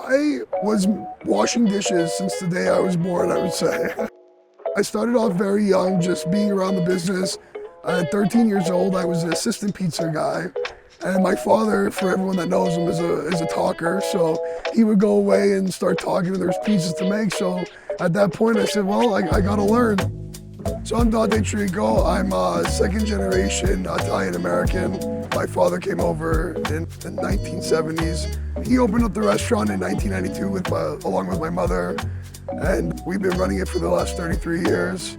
I was washing dishes since the day I was born, I would say. I started off very young, just being around the business. At 13 years old, I was an assistant pizza guy. And my father, for everyone that knows him, is a talker. So he would go away and start talking, and there's pizzas to make. So at that point, I said, well, I gotta learn. So I'm Dante Trico. I'm a second generation Italian American. My father came over in the 1970s. He opened up the restaurant in 1992 along with my mother, and we've been running it for the last 33 years.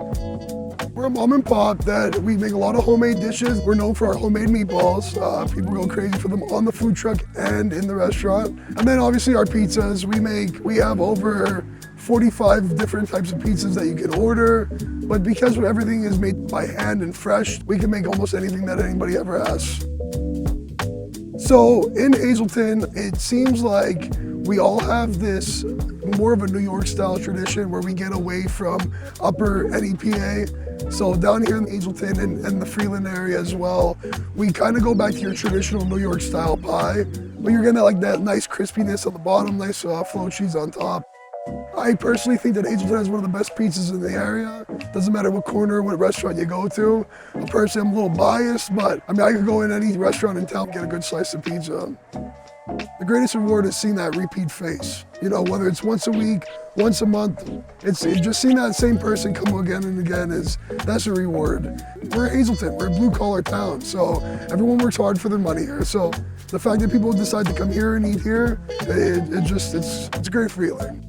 We're a mom and pop that we make a lot of homemade dishes. We're known for our homemade meatballs. People go crazy for them on the food truck and in the restaurant. And then obviously our pizzas. We have over 45 different types of pizzas that you can order. But because everything is made by hand and fresh, we can make almost anything that anybody ever asks. So in Hazleton, it seems like we all have this more of a New York style tradition where we get away from upper NEPA. So down here in Hazleton and the Freeland area as well, we kind of go back to your traditional New York style pie, but you're getting like that nice crispiness on the bottom, nice flow cheese on top. I personally think that Hazleton has one of the best pizzas in the area. Doesn't matter what corner, what restaurant you go to. Personally, I'm a little biased, but I mean, I could go in any restaurant in town and get a good slice of pizza. The greatest reward is seeing that repeat face. You know, whether it's once a week, once a month, it's just seeing that same person come again and again that's a reward. We're Hazleton, we're a blue collar town, so everyone works hard for their money here. So the fact that people decide to come here and eat here, it's a great feeling.